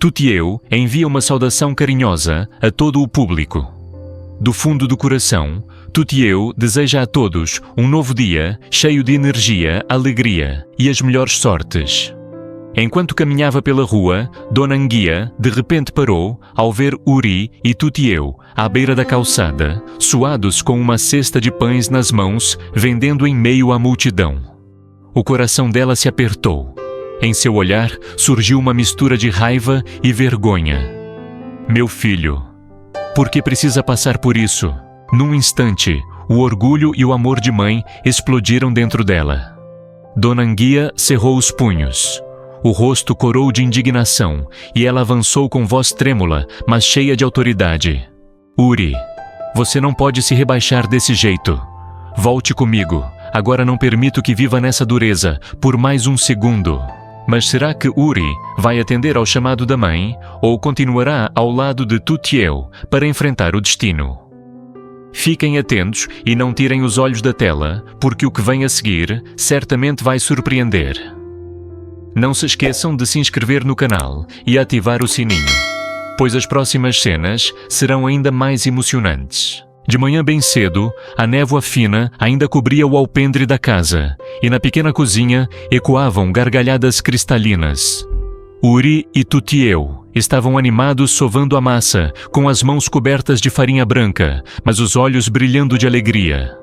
Tutieu envia uma saudação carinhosa a todo o público. Do fundo do coração, Tutieu deseja a todos um novo dia cheio de energia, alegria e as melhores sortes. Enquanto caminhava pela rua, Dona Anguia de repente parou ao ver Uri e Tutieu à beira da calçada, suados com uma cesta de pães nas mãos, vendendo em meio à multidão. O coração dela se apertou. Em seu olhar surgiu uma mistura de raiva e vergonha. Meu filho, por que precisa passar por isso? Num instante, o orgulho e o amor de mãe explodiram dentro dela. Dona Anguia cerrou os punhos. O rosto corou de indignação e ela avançou com voz trêmula, mas cheia de autoridade. Uri, você não pode se rebaixar desse jeito. Volte comigo. Agora não permito que viva nessa dureza por mais um segundo. Mas será que Uri vai atender ao chamado da mãe ou continuará ao lado de Tutieu para enfrentar o destino? Fiquem atentos e não tirem os olhos da tela, porque o que vem a seguir certamente vai surpreender. Não se esqueçam de se inscrever no canal e ativar o sininho, pois as próximas cenas serão ainda mais emocionantes. De manhã bem cedo, a névoa fina ainda cobria o alpendre da casa e na pequena cozinha ecoavam gargalhadas cristalinas. Uri e Tutieu estavam animados sovando a massa, com as mãos cobertas de farinha branca, mas os olhos brilhando de alegria.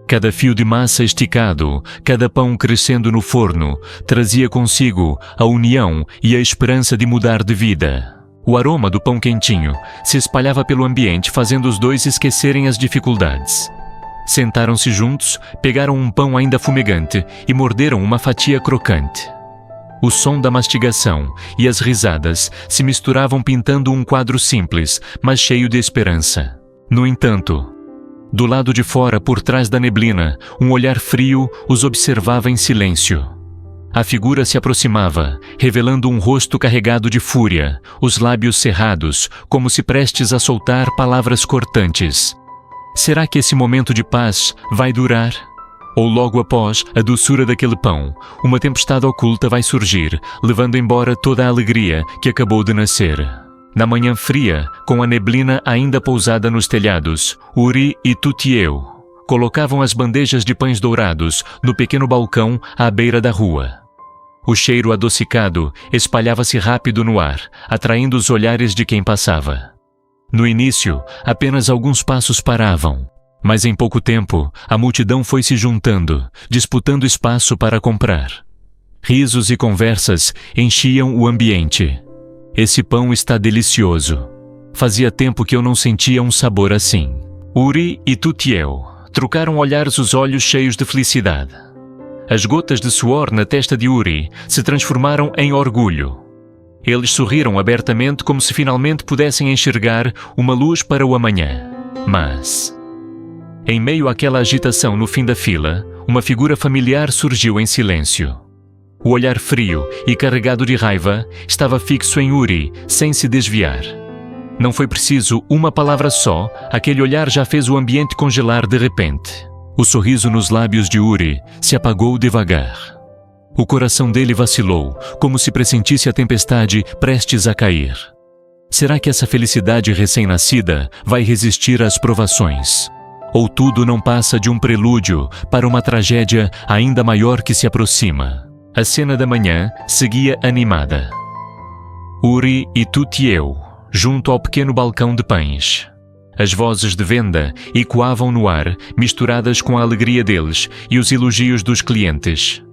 Cada fio de massa esticado, cada pão crescendo no forno, trazia consigo a união e a esperança de mudar de vida. O aroma do pão quentinho se espalhava pelo ambiente, fazendo os dois esquecerem as dificuldades. Sentaram-se juntos, pegaram um pão ainda fumegante e morderam uma fatia crocante. O som da mastigação e as risadas se misturavam, pintando um quadro simples, mas cheio de esperança. No entanto, do lado de fora, por trás da neblina, um olhar frio os observava em silêncio. A figura se aproximava, revelando um rosto carregado de fúria, os lábios cerrados, como se prestes a soltar palavras cortantes. Será que esse momento de paz vai durar? Ou logo após a doçura daquele pão, uma tempestade oculta vai surgir, levando embora toda a alegria que acabou de nascer? Na manhã fria, com a neblina ainda pousada nos telhados, Uri e Tutieu colocavam as bandejas de pães dourados no pequeno balcão à beira da rua. O cheiro adocicado espalhava-se rápido no ar, atraindo os olhares de quem passava. No início, apenas alguns passos paravam, mas em pouco tempo, a multidão foi se juntando, disputando espaço para comprar. Risos e conversas enchiam o ambiente. Esse pão está delicioso. Fazia tempo que eu não sentia um sabor assim. Uri e Tutieu trocaram olhares, os olhos cheios de felicidade. As gotas de suor na testa de Uri se transformaram em orgulho. Eles sorriram abertamente, como se finalmente pudessem enxergar uma luz para o amanhã. Mas, em meio àquela agitação no fim da fila, uma figura familiar surgiu em silêncio. O olhar frio e carregado de raiva estava fixo em Uri, sem se desviar. Não foi preciso uma palavra só, aquele olhar já fez o ambiente congelar de repente. O sorriso nos lábios de Uri se apagou devagar. O coração dele vacilou, como se pressentisse a tempestade prestes a cair. Será que essa felicidade recém-nascida vai resistir às provações? Ou tudo não passa de um prelúdio para uma tragédia ainda maior que se aproxima? A cena da manhã seguia animada. Uri e Tutieu, junto ao pequeno balcão de pães. As vozes de venda ecoavam no ar, misturadas com a alegria deles e os elogios dos clientes.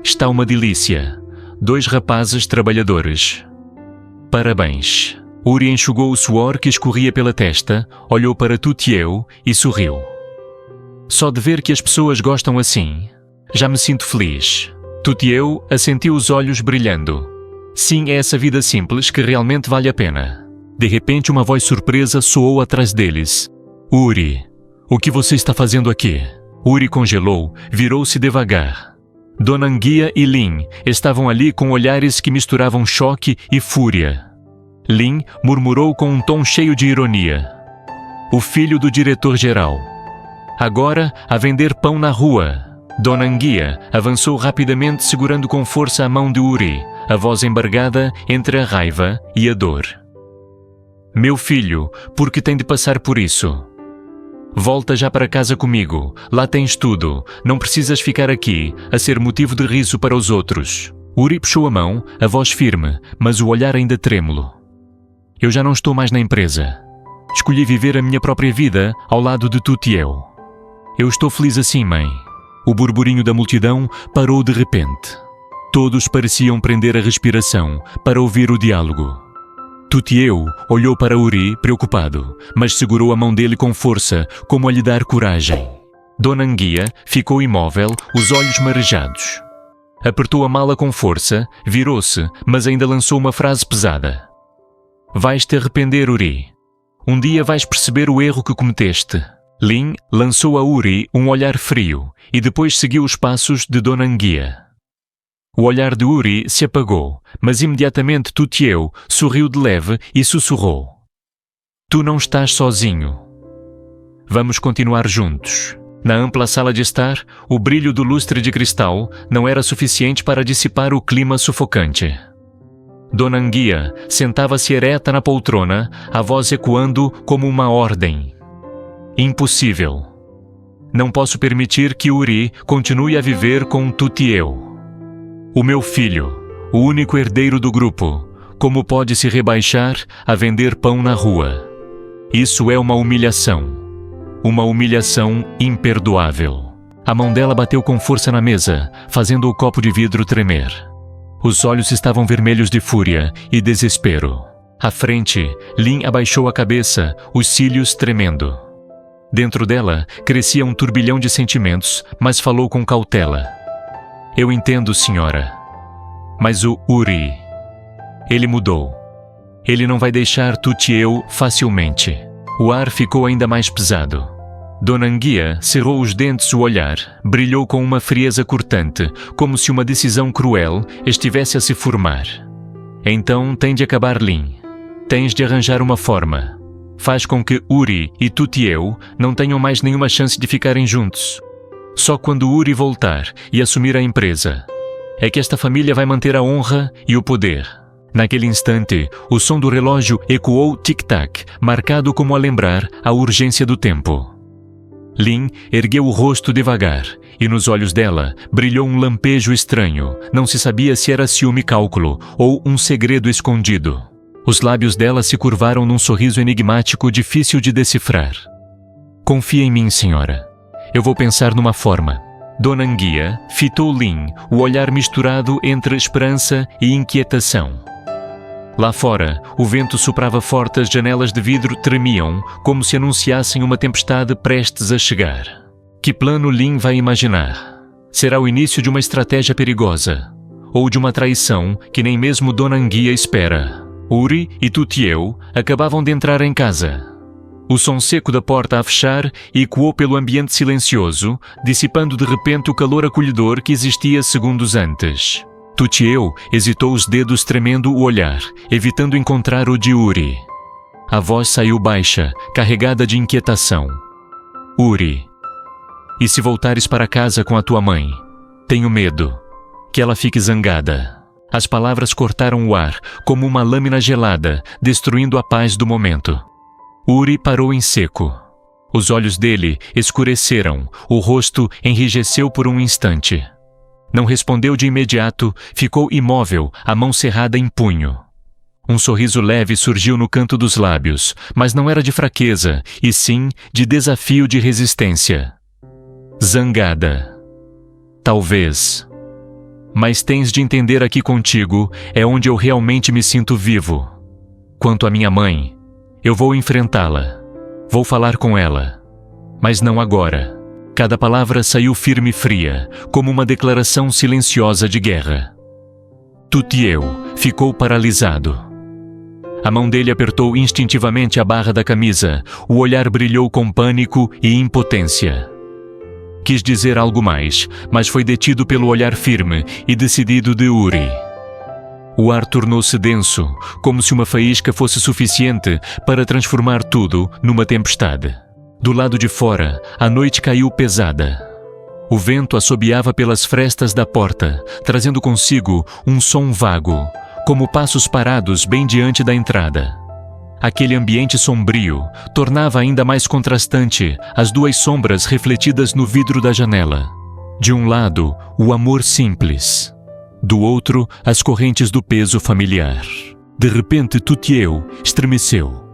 Está uma delícia. 2 rapazes trabalhadores. Parabéns. Uri enxugou o suor que escorria pela testa, olhou para Tutieu e sorriu. Só de ver que as pessoas gostam assim, já me sinto feliz. Tutieu assentiu, os olhos brilhando. Sim, é essa vida simples que realmente vale a pena. De repente, uma voz surpresa soou atrás deles. Uri, o que você está fazendo aqui? Uri congelou, virou-se devagar. Dona Anguia e Lin estavam ali com olhares que misturavam choque e fúria. Lin murmurou com um tom cheio de ironia. O filho do diretor-geral. Agora, a vender pão na rua. Dona Anguia avançou rapidamente, segurando com força a mão de Uri, a voz embargada entre a raiva e a dor. Meu filho, por que tem de passar por isso? Volta já para casa comigo, lá tens tudo, não precisas ficar aqui, a ser motivo de riso para os outros. Uri puxou a mão, a voz firme, mas o olhar ainda trêmulo. Eu já não estou mais na empresa. Escolhi viver a minha própria vida ao lado de Tutieu. Eu estou feliz assim, mãe. O burburinho da multidão parou de repente. Todos pareciam prender a respiração para ouvir o diálogo. Tutieu olhou para Uri preocupado, mas segurou a mão dele com força, como a lhe dar coragem. Dona Anguia ficou imóvel, os olhos marejados. Apertou a mala com força, virou-se, mas ainda lançou uma frase pesada. Vais te arrepender, Uri. Um dia vais perceber o erro que cometeste. Lin lançou a Uri um olhar frio e depois seguiu os passos de Dona Anguia. O olhar de Uri se apagou, mas imediatamente Tutieu sorriu de leve e sussurrou. Tu não estás sozinho. Vamos continuar juntos. Na ampla sala de estar, o brilho do lustre de cristal não era suficiente para dissipar o clima sufocante. Dona Anguia sentava-se ereta na poltrona, a voz ecoando como uma ordem. Impossível. Não posso permitir que Uri continue a viver com Tutieu. O meu filho, o único herdeiro do grupo, como pode se rebaixar a vender pão na rua? Isso é uma humilhação imperdoável. A mão dela bateu com força na mesa, fazendo o copo de vidro tremer. Os olhos estavam vermelhos de fúria e desespero. À frente, Lin abaixou a cabeça, os cílios tremendo. Dentro dela, crescia um turbilhão de sentimentos, mas falou com cautela. Eu entendo, senhora. Mas o Uri, ele mudou. Ele não vai deixar Tutieu facilmente. O ar ficou ainda mais pesado. Dona Anguia cerrou os dentes, o olhar brilhou com uma frieza cortante, como se uma decisão cruel estivesse a se formar. Então tem de acabar, Lin. Tens de arranjar uma forma. Faz com que Uri e Tutieu não tenham mais nenhuma chance de ficarem juntos. Só quando Uri voltar e assumir a empresa é que esta família vai manter a honra e o poder. Naquele instante, o som do relógio ecoou tic-tac, marcado como a lembrar a urgência do tempo. Lin ergueu o rosto devagar, e nos olhos dela brilhou um lampejo estranho. Não se sabia se era ciúme cálculo ou um segredo escondido. Os lábios dela se curvaram num sorriso enigmático difícil de decifrar. Confia em mim, senhora. Eu vou pensar numa forma. Dona Anguia fitou Lin, o olhar misturado entre esperança e inquietação. Lá fora, o vento soprava forte, as janelas de vidro tremiam, como se anunciassem uma tempestade prestes a chegar. Que plano Lin vai imaginar? Será o início de uma estratégia perigosa, ou de uma traição que nem mesmo Dona Anguia espera. Uri e Tutieu acabavam de entrar em casa. O som seco da porta a fechar ecoou pelo ambiente silencioso, dissipando de repente o calor acolhedor que existia segundos antes. Tutieu hesitou, os dedos tremendo o olhar, evitando encontrar o de Uri. A voz saiu baixa, carregada de inquietação. Uri, e se voltares para casa com a tua mãe? Tenho medo que ela fique zangada. As palavras cortaram o ar, como uma lâmina gelada, destruindo a paz do momento. Uri parou em seco. Os olhos dele escureceram, o rosto enrijeceu por um instante. Não respondeu de imediato, ficou imóvel, a mão cerrada em punho. Um sorriso leve surgiu no canto dos lábios, mas não era de fraqueza, e sim de desafio, de resistência. Zangada. Talvez. Mas tens de entender, aqui contigo é onde eu realmente me sinto vivo. Quanto à minha mãe, eu vou enfrentá-la. Vou falar com ela. Mas não agora. Cada palavra saiu firme e fria, como uma declaração silenciosa de guerra. Tutieu ficou paralisado. A mão dele apertou instintivamente a barra da camisa, o olhar brilhou com pânico e impotência. Quis dizer algo mais, mas foi detido pelo olhar firme e decidido de Uri. O ar tornou-se denso, como se uma faísca fosse suficiente para transformar tudo numa tempestade. Do lado de fora, a noite caiu pesada. O vento assobiava pelas frestas da porta, trazendo consigo um som vago, como passos parados bem diante da entrada. Aquele ambiente sombrio tornava ainda mais contrastante as duas sombras refletidas no vidro da janela. De um lado, o amor simples. Do outro, as correntes do peso familiar. De repente, Toutiao estremeceu.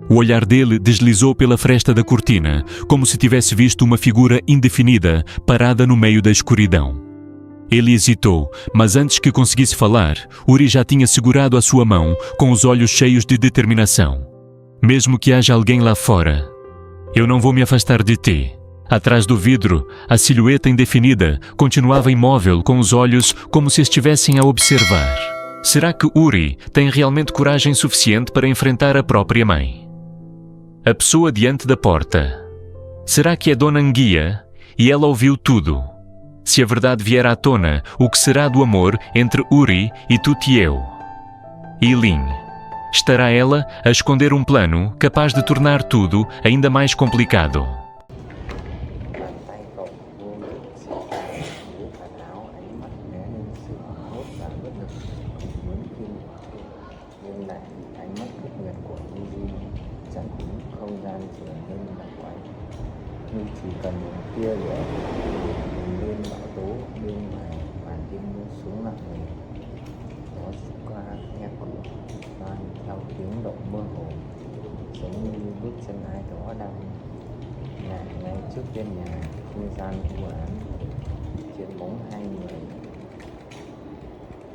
O olhar dele deslizou pela fresta da cortina, como se tivesse visto uma figura indefinida parada no meio da escuridão. Ele hesitou, mas antes que conseguisse falar, Uri já tinha segurado a sua mão com os olhos cheios de determinação. Mesmo que haja alguém lá fora, eu não vou me afastar de ti. Atrás do vidro, a silhueta indefinida continuava imóvel com os olhos como se estivessem a observar. Será que Uri tem realmente coragem suficiente para enfrentar a própria mãe? A pessoa diante da porta. Será que é Dona Anguia? E ela ouviu tudo. Se a verdade vier à tona, o que será do amor entre Uri e Toutiao? E Lin? Estará ela a esconder um plano capaz de tornar tudo ainda mais complicado? Nhưng chỉ cần một tia lửa lên bão tố bên ngoài màn đêm buông xuống nặng nề, nó qua nghe cửa mang theo tiếng động mơ hồ, giống như bước chân ai đó đang ngả ngay trước bên nhà. Không gian u ám, trên bóng hai người,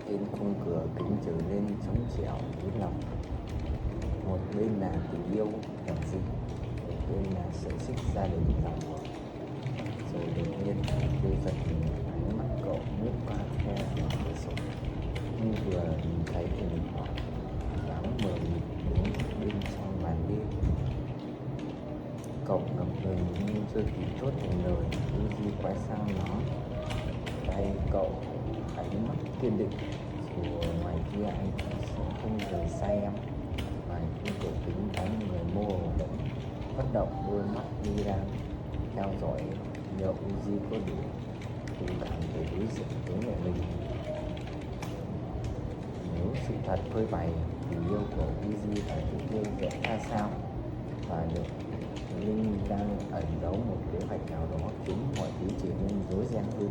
trên khung cửa kính trở nên trống trẻo với lòng. Một bên là tình yêu thật sự, bên là sở xích gia đình giàu có. Rồi đột nhiên tôi giật mình, ánh mắt cậu lướt qua khe cửa sổ, như vừa nhìn thấy hình ảnh dáng mờ mịt đứng bên trong màn đêm. Cậu ngập ngừng nhưng chưa kịp thốt thành lời, Uzi quay sang nó. Tay cậu, ánh mắt kiên định, dù ngoài kia anh sẽ không rời xa em. Ngoài khung cửa kính bóng người mơ hồ vẫn bất động, đôi mắt đi đang theo dõi liệu Uzi có đủ dũng cảm để đối diện với mẹ mình. Nếu sự thật phơi bày, tình yêu của Uzi và Toutiao sẽ ra sao, và liệu Linh đang ẩn giấu một kế hoạch nào đó khiến mọi thứ trở nên rối ren hơn.